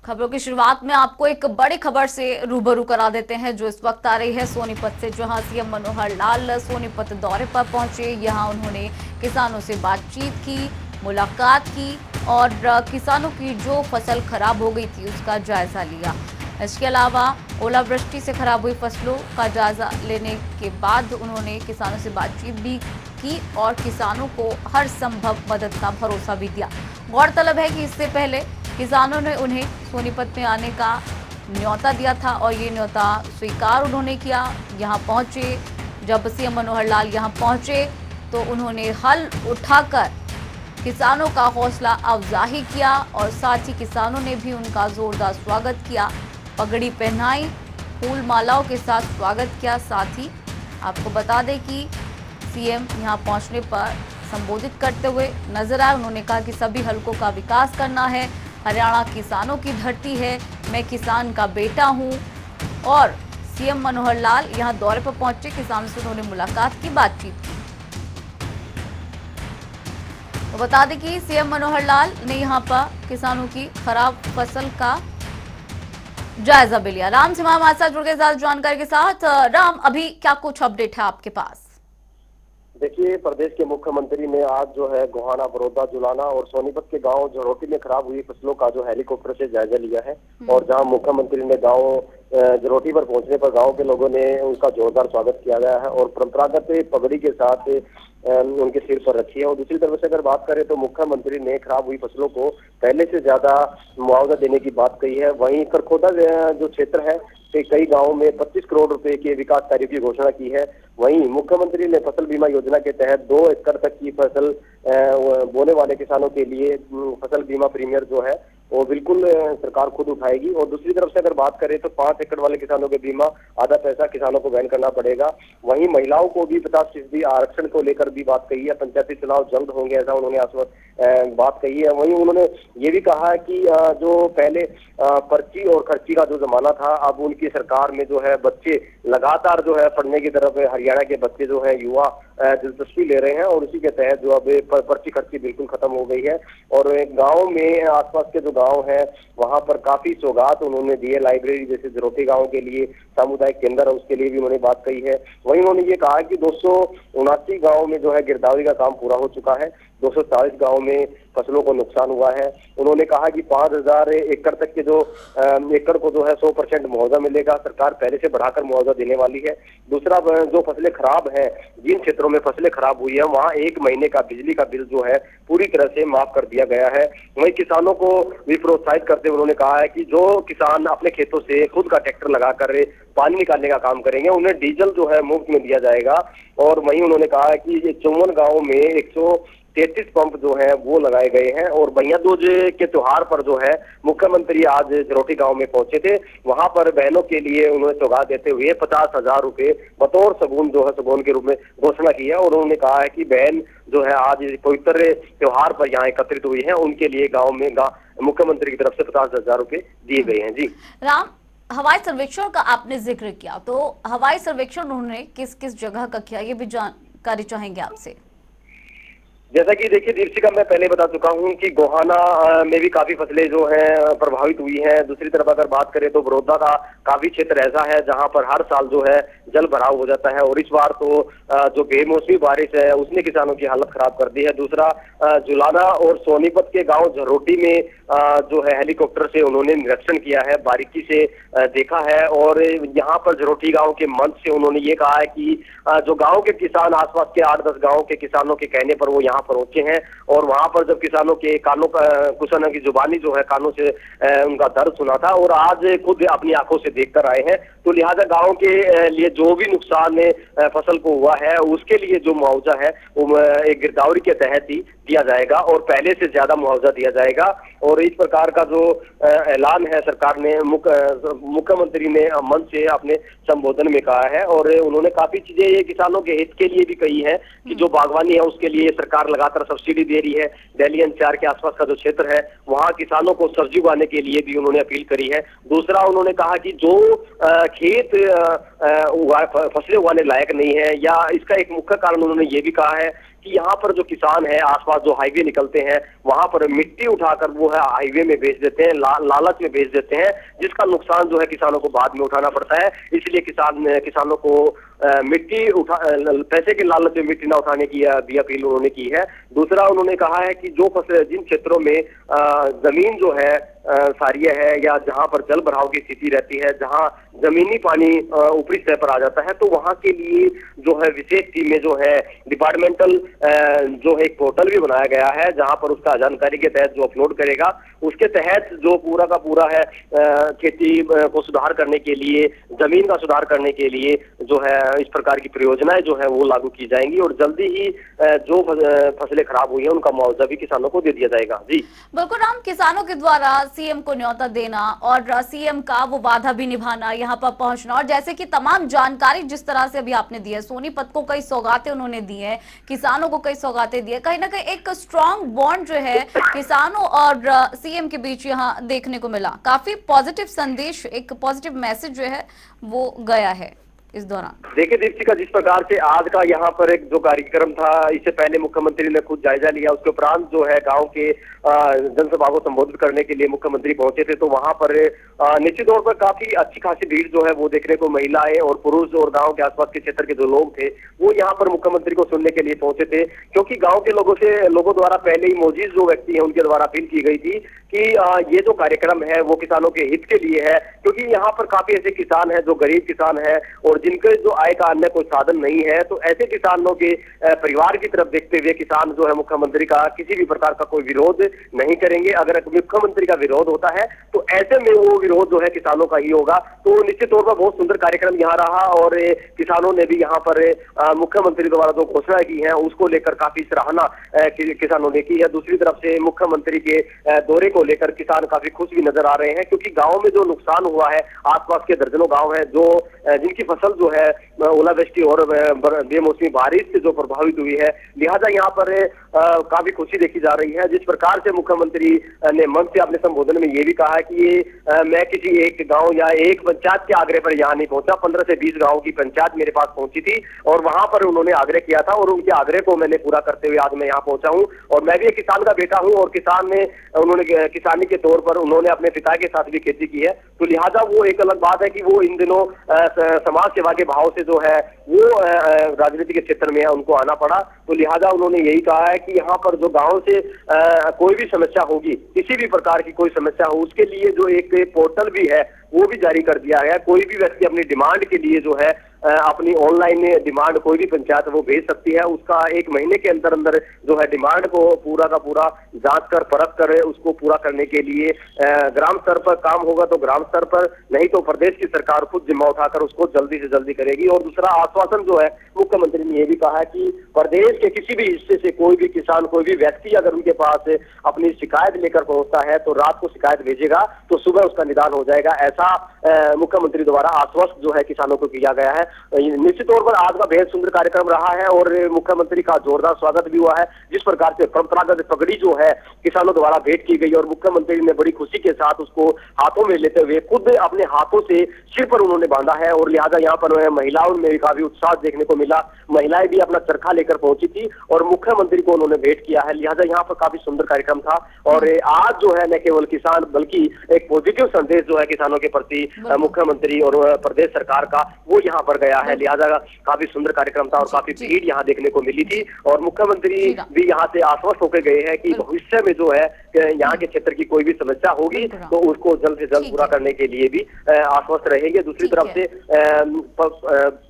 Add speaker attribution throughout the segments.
Speaker 1: खबरों की शुरुआत में आपको एक बड़ी खबर से रूबरू करा देते हैं जो इस वक्त आ रही है सोनीपत से, जहां सीएम मनोहर लाल सोनीपत दौरे पर पहुंचे। यहां उन्होंने किसानों से बातचीत की, मुलाकात की और किसानों की जो फसल खराब हो गई थी उसका जायजा लिया। इसके अलावा ओलावृष्टि से खराब हुई फसलों का जायजा लेने के बाद उन्होंने किसानों से बातचीत भी की और किसानों को हर संभव मदद का भरोसा भी दिया। गौरतलब है कि इससे पहले किसानों ने उन्हें सोनीपत में आने का न्योता दिया था और ये न्योता स्वीकार उन्होंने किया। यहाँ पहुंचे, जब सीएम मनोहर लाल यहाँ पहुंचे तो उन्होंने हल उठाकर किसानों का हौसला अफजाही किया और साथ ही किसानों ने भी उनका जोरदार स्वागत किया, पगड़ी पहनाई, फूल मालाओं के साथ स्वागत किया। साथ ही आपको बता दें कि सीएम यहाँ पहुंचने पर संबोधित करते हुए नजर आए। उन्होंने कहा कि सभी हलकों का विकास करना है, हरियाणा किसानों की धरती है, मैं किसान का बेटा हूं। और सीएम मनोहर लाल यहां दौरे पर पहुंचे, किसानों से उन्होंने मुलाकात की, बातचीत की। तो बता दें कि सीएम मनोहर लाल ने यहां पर किसानों की खराब फसल का जायजा भी लिया। राम सिम्हा हमारे साथ जुड़ गए ज्यादा जानकारी के साथ। राम, अभी क्या कुछ अपडेट है आपके पास?
Speaker 2: देखिए, प्रदेश के मुख्यमंत्री ने आज जो है गोहाना, बड़ौदा, जुलाना और सोनीपत के गांव जरोटी में खराब हुई फसलों का जो हेलीकॉप्टर से जायजा लिया है। और जहां मुख्यमंत्री ने गांव जरोटी पर पहुंचने पर गांव के लोगों ने उनका जोरदार स्वागत किया गया है और परंपरागत पगड़ी के साथ उनके सिर पर रखी है। और दूसरी तरफ से अगर बात करें तो मुख्यमंत्री ने खराब हुई फसलों को पहले से ज्यादा मुआवजा देने की बात कही है। वहीं करखोदा जो क्षेत्र है कई गांवों में 25 करोड़ रुपए के विकास कार्यों की घोषणा की है। वहीं मुख्यमंत्री ने फसल बीमा योजना के तहत 2 एकड़ तक की फसल बोने वाले किसानों के लिए फसल बीमा प्रीमियर जो है वो बिल्कुल सरकार खुद उठाएगी। और दूसरी तरफ से अगर बात करें तो 5 एकड़ वाले किसानों के बीमा आधा पैसा किसानों को वहन करना पड़ेगा। वहीं महिलाओं को भी 50% आरक्षण को लेकर भी बात कही है। पंचायती चुनाव जल्द होंगे ऐसा उन्होंने बात कही है। वहीं उन्होंने ये भी कहा है कि जो पहले पर्ची और खर्ची का जो जमाना था, अब उनकी सरकार में जो है बच्चे लगातार जो है पढ़ने की तरफ हरियाणा के बच्चे जो है युवा दिलचस्पी ले रहे हैं और उसी के तहत जो अब पर्ची खर्ची बिल्कुल खत्म हो गई है। और गांव में आसपास के जो गांव है वहां पर काफी सौगात उन्होंने दी है। लाइब्रेरी जैसे जरोटी गांव के लिए सामुदायिक केंद्र है, उसके लिए भी उन्होंने बात कही है। वहीं उन्होंने ये कहा कि 279 गांव में जो है गिरदावरी का काम पूरा हो चुका है, 240 गांव में फसलों को नुकसान हुआ है। उन्होंने कहा कि 5000 एकड़ तक के जो एकड़ को जो है 100% मुआवजा मिलेगा, सरकार पहले से बढ़ाकर मुआवजा देने वाली है। दूसरा, जो फसलें खराब है, जिन क्षेत्रों में फसलें खराब हुई है वहां 1 महीने का बिजली का बिल जो है पूरी तरह से माफ कर दिया गया है। वहीं किसानों को भी प्रोत्साहित करते हुए उन्होंने कहा है कि जो किसान अपने खेतों से खुद का ट्रैक्टर लगाकर पानी निकालने का काम करेंगे उन्हें डीजल जो है मुफ्त में दिया जाएगा। और वहीं उन्होंने कहा है कि 54 गाँव में 133 पंप जो है वो लगाए गए हैं। और भैया दूज के त्योहार पर जो है मुख्यमंत्री आज जरोटी गांव में पहुंचे थे, वहां पर बहनों के लिए उन्होंने सौगात देते हुए 50,000 रुपए बतौर सगुन जो है सगुन के रूप में घोषणा की है। और उन्होंने कहा है कि बहन जो है आज पवित्र त्योहार पर यहाँ एकत्रित हुई है, उनके लिए गाँव में मुख्यमंत्री की तरफ से 50,000 रुपए दिए गए हैं। जी
Speaker 1: राम, हवाई सर्वेक्षण का आपने जिक्र किया, तो हवाई सर्वेक्षण उन्होंने किस किस जगह का किया, ये भी जानकारी चाहेंगे आपसे।
Speaker 2: जैसा कि देखिए दीपशिका, मैं पहले बता चुका हूं कि गोहाना में भी काफी फसलें जो हैं प्रभावित हुई हैं। दूसरी तरफ अगर बात करें तो बड़ौदा का काफी क्षेत्र ऐसा है जहां पर हर साल जो है जल भराव हो जाता है और इस बार तो जो बेमौसमी बारिश है उसने किसानों की हालत खराब कर दी है। दूसरा, जुलाना और सोनीपत के गांव झरोटी में जो है हेलीकॉप्टर से उन्होंने निरीक्षण किया है, बारीकी से देखा है। और यहाँ पर झरोटी गाँव के मंच से उन्होंने ये कहा है कि जो गाँव के किसान, आसपास के 8-10 गाँव के किसानों के कहने पर वो यहाँ पहुंचे हैं और वहां पर जब किसानों के कानों का किसानों की जुबानी जो है कानों से उनका दर्द सुना था और आज खुद अपनी आंखों से देखकर आए हैं। तो लिहाजा गांव के लिए जो भी नुकसान फसल को हुआ है उसके लिए जो मुआवजा है वो एक गिरदावरी के तहत ही दिया जाएगा और पहले से ज्यादा मुआवजा दिया जाएगा। और इस प्रकार का जो ऐलान है सरकार ने मुख्यमंत्री ने मंच से अपने संबोधन में कहा है। और उन्होंने काफी चीजें ये किसानों के हित के लिए भी कही है कि जो बागवानी है उसके लिए सरकार लगातार सब्सिडी दे रही है। दिल्ली NCR के आसपास का जो क्षेत्र है वहां किसानों को सब्जी उगाने के लिए भी उन्होंने अपील करी है। दूसरा, उन्होंने कहा कि जो खेत फसलें उगाने लायक नहीं है, या इसका एक मुख्य कारण उन्होंने ये भी कहा है कि यहाँ पर जो किसान है आसपास जो हाईवे निकलते हैं वहां पर मिट्टी उठाकर वो है हाईवे में बेच देते हैं, लालच में बेच देते हैं, जिसका नुकसान जो है किसानों को बाद में उठाना पड़ता है। इसलिए किसानों को मिट्टी उठा पैसे के लालच में मिट्टी ना उठाने की भी अपील उन्होंने की है। दूसरा उन्होंने कहा है कि जो फसल जिन क्षेत्रों में जमीन जो है सारीय है या जहां पर जल भराव की स्थिति रहती है, जहां जमीनी पानी ऊपरी सतह पर आ जाता है, तो वहां के लिए जो है विशेष टीमें जो है डिपार्टमेंटल जो है एक पोर्टल भी बनाया गया है, जहां पर उसका जानकारी के तहत जो अपलोड करेगा, उसके तहत जो पूरा का पूरा है खेती को सुधार करने के लिए, जमीन का सुधार करने के लिए जो है इस प्रकार की परियोजनाएं जो है वो लागू की जाएंगी और जल्दी ही जो फसलें खराब हुई है उनका मुआवजा भी किसानों को दे दिया जाएगा। जी
Speaker 1: बिल्कुल राम, किसानों के द्वारा सीएम को न्योता देना और सीएम का वो वादा भी निभाना, यहाँ पर पहुंचना, और जैसे कि तमाम जानकारी जिस तरह से अभी आपने दी है, सोनीपत को कई सौगातें उन्होंने दी है, किसानों को कई सौगातें दी है, कहीं ना कहीं एक स्ट्रॉन्ग बॉन्ड जो है किसानों और सीएम के बीच यहाँ देखने को मिला। काफी पॉजिटिव संदेश, एक पॉजिटिव मैसेज जो है वो गया है इस दौरान।
Speaker 2: देखिए दीप्तिका, जिस प्रकार से आज का यहाँ पर एक जो कार्यक्रम था, इससे पहले मुख्यमंत्री ने खुद जायजा लिया, उसके उपरांत जो है गांव के जनसभा को संबोधित करने के लिए मुख्यमंत्री पहुंचे थे, तो वहां पर निश्चित तौर पर काफी अच्छी खासी भीड़ जो है वो देखने को महिलाएं और पुरुष और गांव के आसपास के क्षेत्र के जो लोग थे वो यहाँ पर मुख्यमंत्री को सुनने के लिए पहुंचे थे, क्योंकि गाँव के लोगों द्वारा पहले ही मौजूद जो व्यक्ति है उनके द्वारा अपील की गई थी कि ये जो कार्यक्रम है वो किसानों के हित के लिए है, क्योंकि यहाँ पर काफी ऐसे किसान हैं जो गरीब किसान हैं और जिनके जो आय का अन्य कोई साधन नहीं है, तो ऐसे किसानों के परिवार की तरफ देखते हुए किसान जो है मुख्यमंत्री का किसी भी प्रकार का कोई विरोध नहीं करेंगे। अगर मुख्यमंत्री का विरोध होता है तो ऐसे में वो विरोध जो है किसानों का ही होगा। तो निश्चित तौर पर बहुत सुंदर कार्यक्रम यहाँ रहा और किसानों ने भी यहाँ पर मुख्यमंत्री द्वारा जो घोषणा की है उसको लेकर काफी सराहना किसानों ने की है। दूसरी तरफ से मुख्यमंत्री के दौरे को लेकर किसान काफी खुश भी नजर आ रहे हैं, क्योंकि गाँव में जो नुकसान हुआ है, आसपास के दर्जनों गाँव है जो जिनकी फसल जो है ओलावृष्टि और बेमौसमी बारिश से जो प्रभावित हुई है, लिहाजा यहाँ पर काफी खुशी देखी जा रही है। जिस प्रकार से मुख्यमंत्री ने मंच से अपने संबोधन में ये भी कहा कि ये मैं किसी एक गांव या एक पंचायत के आग्रह पर यहाँ नहीं पहुंचा, 15 से 20 गांव की पंचायत मेरे पास पहुंची थी और वहां पर उन्होंने आग्रह किया था और उनके आग्रह को मैंने पूरा करते हुए आज मैं यहाँ पहुंचा हूँ। और मैं भी एक किसान का बेटा हूँ और उन्होंने किसानी के तौर पर उन्होंने अपने पिता के साथ भी खेती की है, तो लिहाजा वो एक अलग बात है कि वो इन दिनों समाज सेवा के भाव से जो है वो राजनीति के क्षेत्र में उनको आना पड़ा। तो लिहाजा उन्होंने यही कहा है कि यहाँ पर जो गांव से कोई भी समस्या होगी, किसी भी प्रकार की कोई समस्या हो, उसके लिए जो एक पोर्टल भी है वो भी जारी कर दिया है। कोई भी व्यक्ति अपनी डिमांड के लिए जो है अपनी ऑनलाइन डिमांड कोई भी पंचायत वो भेज सकती है। उसका 1 महीने के अंदर अंदर जो है डिमांड को पूरा का पूरा जांच कर परख कर उसको पूरा करने के लिए ग्राम स्तर पर काम होगा तो ग्राम स्तर पर, नहीं तो प्रदेश की सरकार खुद जिम्मा उठाकर उसको जल्दी से जल्दी करेगी। और दूसरा आश्वासन जो है मुख्यमंत्री ने ये भी कहा है कि प्रदेश के किसी भी हिस्से से कोई भी किसान, कोई भी व्यक्ति अगर उनके पास अपनी शिकायत लेकर पहुंचता है तो रात को शिकायत भेजेगा तो सुबह उसका निदान हो जाएगा। ऐसा मुख्यमंत्री द्वारा आश्वस्त जो है किसानों को किया गया है। निश्चित तौर पर आज का बेहद सुंदर कार्यक्रम रहा है और मुख्यमंत्री का जोरदार स्वागत भी हुआ है। जिस प्रकार से परंपरागत पगड़ी जो है किसानों द्वारा भेंट की गई और मुख्यमंत्री ने बड़ी खुशी के साथ उसको हाथों में लेते हुए खुद अपने हाथों से सिर पर उन्होंने बांधा है और लिहाजा यहाँ पर महिलाओं में भी काफी उत्साह देखने को मिला। महिलाएं भी अपना चरखा लेकर पहुंची थी और मुख्यमंत्री को उन्होंने भेंट किया है। लिहाजा यहाँ पर काफी सुंदर कार्यक्रम था और आज जो है न केवल किसान बल्कि एक पॉजिटिव संदेश जो है किसानों के प्रति मुख्यमंत्री और प्रदेश सरकार का वो यहाँ पर गया है। लिहाजा काफी सुंदर कार्यक्रम था और काफी भीड़ यहाँ देखने को मिली थी और मुख्यमंत्री भी यहाँ से आश्वस्त होकर गए हैं कि भविष्य में जो है यहाँ के क्षेत्र की कोई भी समस्या होगी तो उसको जल्द से जल्द पूरा करने के लिए भी आश्वस्त रहेंगे। दूसरी तरफ से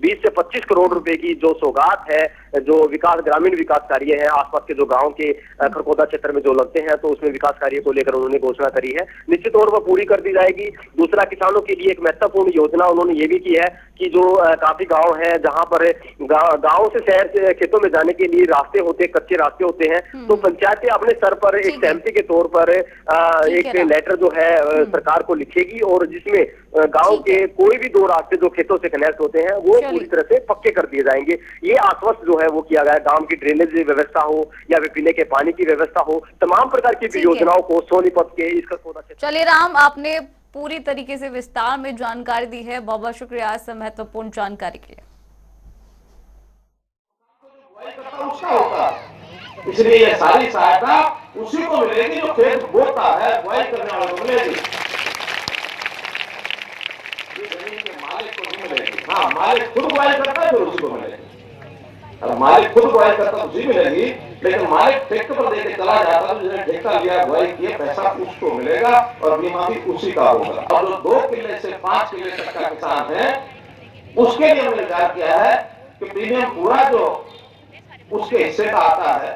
Speaker 2: 20 से 25 करोड़ रुपए की जो सौगात है, जो विकास ग्रामीण विकास कार्य है आसपास के जो गांव के खरकोदा क्षेत्र में जो लगते हैं, तो उसमें विकास कार्य को लेकर उन्होंने घोषणा करी है, निश्चित तौर पर पूरी कर दी जाएगी। दूसरा, किसानों के लिए एक महत्वपूर्ण योजना उन्होंने ये भी की है कि जो काफी गांव है जहां पर गांव से शहर से खेतों में जाने के लिए रास्ते होते, कच्चे रास्ते होते हैं, तो पंचायतें अपने स्तर पर एक सहमति के तौर पर एक लेटर जो है सरकार को लिखेगी और जिसमें गांव के कोई भी 2 रास्ते जो खेतों से कनेक्ट होते हैं वो पूरी तरह से पक्के कर दिए जाएंगे। ये आश्वस्त जो है वो किया गया। गांव की ड्रेनेज व्यवस्था हो या पीने के पानी की व्यवस्था हो, तमाम प्रकार की योजनाओं को सोनीपत के इस खरकोदा।
Speaker 1: चलिए राम, आपने पूरी तरीके से विस्तार में जानकारी दी है। बहुत बहुत शुक्रिया इस महत्वपूर्ण जानकारी के लिए।
Speaker 3: उसका होता है, इसलिए ये सारी सहायता उसी को मिलेगी जो खेत बोता है, बुआई करने वाले को मिलेगी। जमीन के मालिक को नहीं मिलेगी। हाँ, मालिक खुद बुआई करता है फिर उसी को मिलेगी। अब मालिक खुद बुआई करता है उसी मिलेगी, लेकिन मालिक ठेके पर देके चला जाता है, जिसने ठेका लिया बुआई किया पैसा उसको मिलेगा और बीमा भी उसी का होगा। अब जो 2 किले से 5 किले तक का किसान है उसके लिए हमने विचार किया है कि प्रीमियम पूरा जो उसके हिस्से का आता है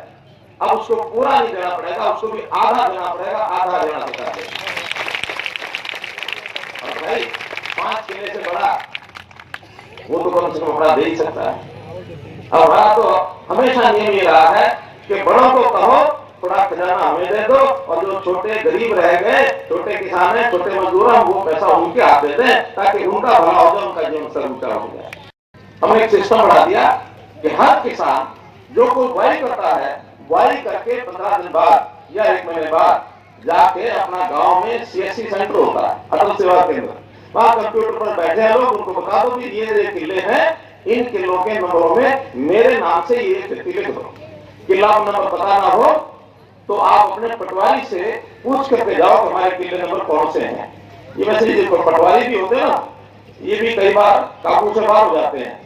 Speaker 3: अब उसको पूरा नहीं देना पड़ेगा, उसको भी आधा देना पड़ेगा, आधा देना पड़ेगा। और भाई 5 किले से बड़ा वो तो कम से कम बड़ा दे ही सकता है। अब हमारा तो हमेशा नियम ये रहा है कि बड़ों को कहो थोड़ा खजाना हमें दे दो और जो छोटे गरीब रह गए, छोटे किसान है, छोटे मजदूर हैं, वो पैसा उनके हाथ दे दें ताकि उनका भला हो जाए, उनका जीवन स्तर ऊंचा हो जाए। हमने एक सिस्टम बढ़ा दिया कि हर किसान जो कोई बुआई करता है, बुआई करके 15 दिन बाद या 1 महीने बाद जाके अपना गांव में CSC सेंटर होता है, अटल सेवा केंद्र, वहां कंप्यूटर पर बैठे हैं लोग, उनको बता दो कि ये किले हैं, इन किलों के नंबरों में मेरे नाम से ये खेती लिख दो। किला नंबर पता ना हो तो आप अपने पटवारी से पूछ करके जाओ कि हमारे किले नंबर कौन से हैं। ये वैसे जिनको पटवारी भी होते हैं ना, ये भी कई बार काबू से बाहर हो जाते हैं।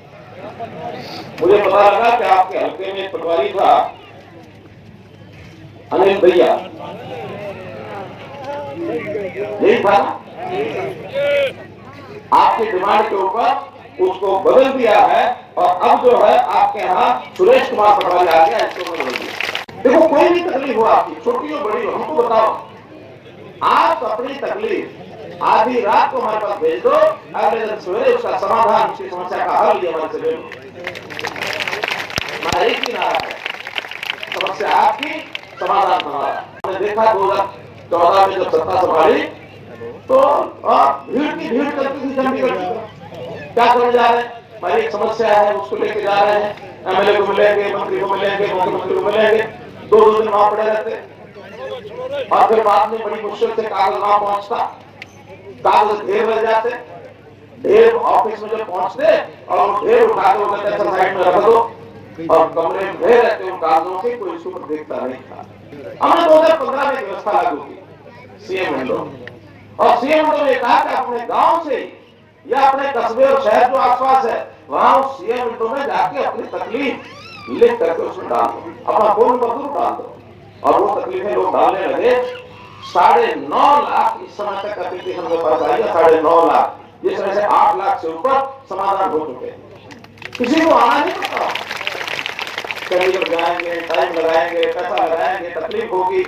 Speaker 3: मुझे पता लगा कि आपके हल्के में पटवारी था अनिल भैया, यही था ना? आपकी डिमांड के ऊपर उसको बदल दिया है और अब जो है आपके यहाँ सुरेश कुमार पटवारी आ गया, इसको बदल दिया। देखो कोई भी तकलीफ हो आपकी, छोटी हो बड़ी हो, हमको बताओ। आप अपनी तकलीफ आधी रात को हमारे पास भेज दो, अगले दिन सवेरे उसका समाधान, उसकी समस्या का हल ये हमारे से ले लो। हमारा एक ही नारा है, समस्या आपकी, समाधान हमारा। हमने देखा 2014 में जब सत्ता संभाली तो भीड़ की भीड़ करती थी चंडीगढ़ की। क्या करने जा रहे हैं? हमारी एक समस्या है, उसको लेके जा रहे हैं, MLA को मिलेंगे, मंत्री को मिलेंगे, मुख्यमंत्री को मिलेंगे, 2 दिन वहां पड़े रहते और फिर बाद में बड़ी मुश्किल से कागज वहां पहुंचता, कागज ढेर लग जाते, ढेर ऑफिस में जब पहुंचते और वो ढेर उठा के वो कहते साइड में रख दो और कमरे में ढेर रहते उन कागजों के, कोई इसको देखता नहीं था। हमने 2015 में व्यवस्था लागू की, CM विंडो, और CM विंडो ने कहा कि अपने गांव से या अपने कस्बे और शहर जो आसपास है वहां उस CM विंडो में जाके अपनी तकलीफ लिख करके उसमें डाल दो, अपना फोन नंबर जरूर डाल दो। और वो तकलीफें लोग डालने लगे। 9.5 लाख इस समय तक एप्लीकेशन के पास आई है, 9.5 लाख, जिसमें से 8 लाख से ऊपर समाधान हो चुके हैं। किसी को आना नहीं पड़ता, चंडीगढ़ जाएंगे, टाइम लगाएंगे, पैसा लगाएंगे, तकलीफ होगी,